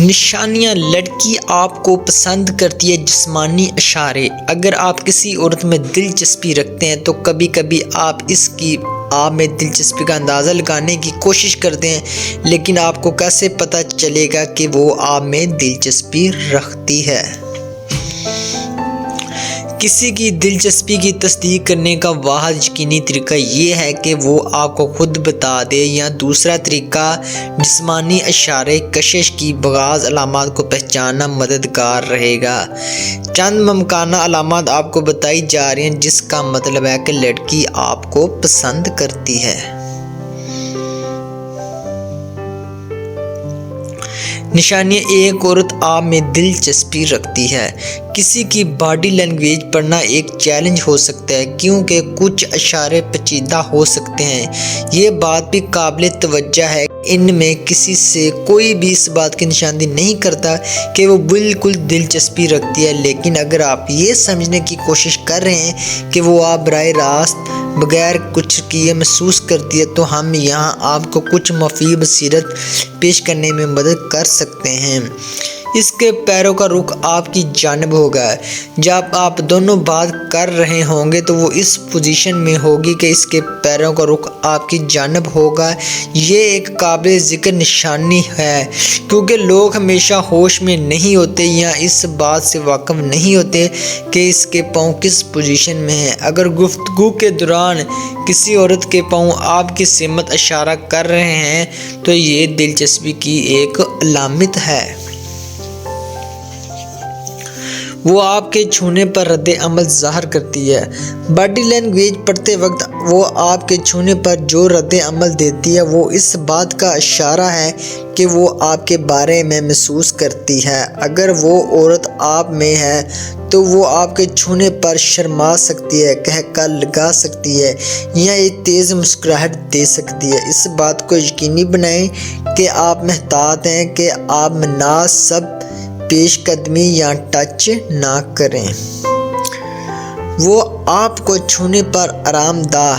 نشانیاں: لڑکی آپ کو پسند کرتی ہے۔ جسمانی اشارے: اگر آپ کسی عورت میں دلچسپی رکھتے ہیں تو کبھی کبھی آپ اس کی آپ میں دلچسپی کا اندازہ لگانے کی کوشش کرتے ہیں، لیکن آپ کو کیسے پتہ چلے گا کہ وہ آپ میں دلچسپی رکھتی ہے؟ کسی کی دلچسپی کی تصدیق کرنے کا واحد یقینی طریقہ یہ ہے کہ وہ آپ کو خود بتا دے، یا دوسرا طریقہ جسمانی اشارے کشش کی بعض علامات کو پہچاننا مددگار رہے گا۔ چند ممکنہ علامات آپ کو بتائی جا رہی ہیں جس کا مطلب ہے کہ لڑکی آپ کو پسند کرتی ہے۔ نشانیاں: ایک عورت آپ میں دلچسپی رکھتی ہے۔ کسی کی باڈی لینگویج پڑھنا ایک چیلنج ہو سکتا ہے کیونکہ کچھ اشارے پیچیدہ ہو سکتے ہیں۔ یہ بات بھی قابل توجہ ہے کہ ان میں کسی سے کوئی بھی اس بات کی نشاندہی نہیں کرتا کہ وہ بالکل دلچسپی رکھتی ہے، لیکن اگر آپ یہ سمجھنے کی کوشش کر رہے ہیں کہ وہ آپ براہ راست بغیر کچھ کیے محسوس کرتی ہے، تو ہم یہاں آپ کو کچھ مفید بصیرت پیش کرنے میں مدد کر سکتے ہیں۔ اس کے پیروں کا رخ آپ کی جانب ہوگا۔ جب آپ دونوں بات کر رہے ہوں گے تو وہ اس پوزیشن میں ہوگی کہ اس کے پیروں کا رخ آپ کی جانب ہوگا۔ یہ ایک قابل ذکر نشانی ہے کیونکہ لوگ ہمیشہ ہوش میں نہیں ہوتے یا اس بات سے واقف نہیں ہوتے کہ اس کے پاؤں کس پوزیشن میں ہیں۔ اگر گفتگو کے دوران کسی عورت کے پاؤں آپ کی سمت اشارہ کر رہے ہیں تو یہ دلچسپی کی ایک علامت ہے۔ وہ آپ کے چھونے پر رد عمل ظاہر کرتی ہے۔ باڈی لینگویج پڑھتے وقت وہ آپ کے چھونے پر جو رد عمل دیتی ہے وہ اس بات کا اشارہ ہے کہ وہ آپ کے بارے میں محسوس کرتی ہے۔ اگر وہ عورت آپ میں ہے تو وہ آپ کے چھونے پر شرما سکتی ہے، قہقہ لگا سکتی ہے یا ایک تیز مسکراہٹ دے سکتی ہے۔ اس بات کو یقینی بنائیں کہ آپ محتاط ہیں کہ آپ مناسب پیش قدمی یا ٹچ نہ کریں۔ وہ آپ کو چھونے پر آرام دہ: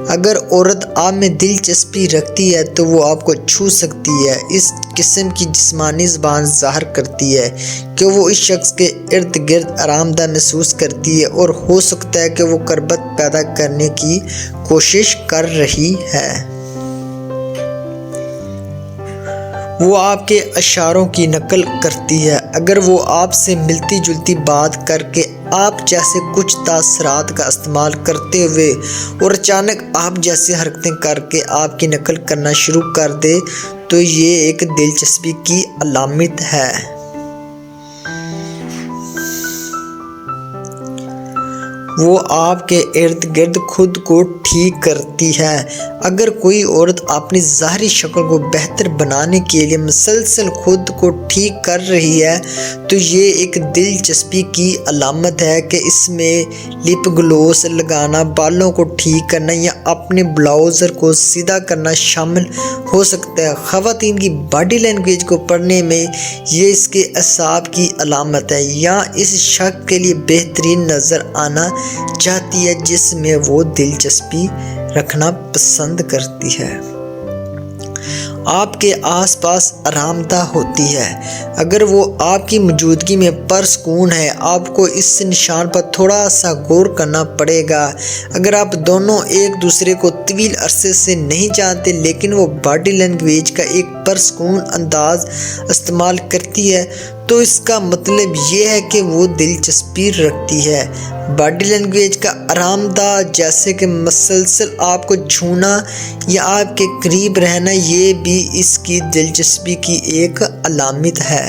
اگر عورت آپ میں دلچسپی رکھتی ہے تو وہ آپ کو چھو سکتی ہے۔ اس قسم کی جسمانی زبان ظاہر کرتی ہے کہ وہ اس شخص کے ارد گرد آرام دہ محسوس کرتی ہے اور ہو سکتا ہے کہ وہ قربت پیدا کرنے کی کوشش کر رہی ہے۔ وہ آپ کے اشاروں کی نقل کرتی ہے۔ اگر وہ آپ سے ملتی جلتی بات کر کے آپ جیسے کچھ تاثرات کا استعمال کرتے ہوئے اور اچانک آپ جیسی حرکتیں کر کے آپ کی نقل کرنا شروع کر دے تو یہ ایک دلچسپی کی علامت ہے۔ وہ آپ کے ارد گرد خود کو ٹھیک کرتی ہے۔ اگر کوئی عورت اپنی ظاہری شکل کو بہتر بنانے کے لیے مسلسل خود کو ٹھیک کر رہی ہے تو یہ ایک دلچسپی کی علامت ہے کہ اس میں لپ گلوس لگانا، بالوں کو ٹھیک کرنا یا اپنے بلاؤزر کو سیدھا کرنا شامل ہو سکتا ہے۔ خواتین کی باڈی لینگویج کو پڑھنے میں یہ اس کے اعصاب کی علامت ہے یا اس شخص کے لیے بہترین نظر آنا چاہتی ہے جس میں وہ دلچسپی رکھنا پسند کرتی ہے۔ آپ کے آس پاس آرام دہ ہوتی ہے۔ اگر وہ آپ کی موجودگی میں پرسکون ہے، آپ کو اس نشان پر تھوڑا سا غور کرنا پڑے گا۔ اگر آپ دونوں ایک دوسرے کو طویل عرصے سے نہیں جانتے لیکن وہ باڈی لینگویج کا ایک پرسکون انداز استعمال کرتی ہے تو اس کا مطلب یہ ہے کہ وہ دلچسپی رکھتی ہے۔ باڈی لینگویج کا آرام دہ جیسے کہ مسلسل آپ کو چھونا یا آپ کے قریب رہنا یہ بھی اس کی دلچسپی کی ایک علامت ہے۔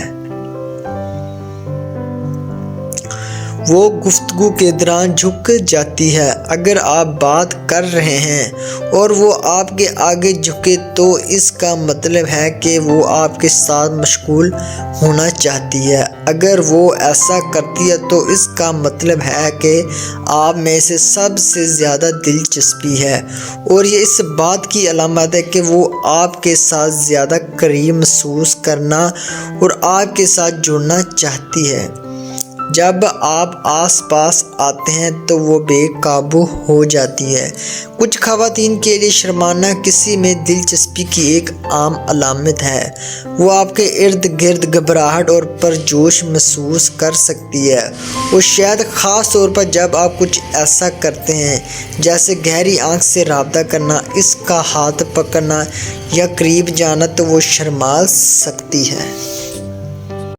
وہ گفتگو کے دوران جھک جاتی ہے۔ اگر آپ بات کر رہے ہیں اور وہ آپ کے آگے جھکے تو اس کا مطلب ہے کہ وہ آپ کے ساتھ مشغول ہونا چاہتی ہے۔ اگر وہ ایسا کرتی ہے تو اس کا مطلب ہے کہ آپ میں سے سب سے زیادہ دلچسپی ہے اور یہ اس بات کی علامت ہے کہ وہ آپ کے ساتھ زیادہ قریب محسوس کرنا اور آپ کے ساتھ جڑنا چاہتی ہے۔ جب آپ آس پاس آتے ہیں تو وہ بے قابو ہو جاتی ہے۔ کچھ خواتین کے لیے شرمانا کسی میں دلچسپی کی ایک عام علامت ہے۔ وہ آپ کے ارد گرد گھبراہٹ اور پرجوش محسوس کر سکتی ہے، اور شاید خاص طور پر جب آپ کچھ ایسا کرتے ہیں جیسے گہری آنکھ سے رابطہ کرنا، اس کا ہاتھ پکڑنا یا قریب جانا، تو وہ شرما سکتی ہے۔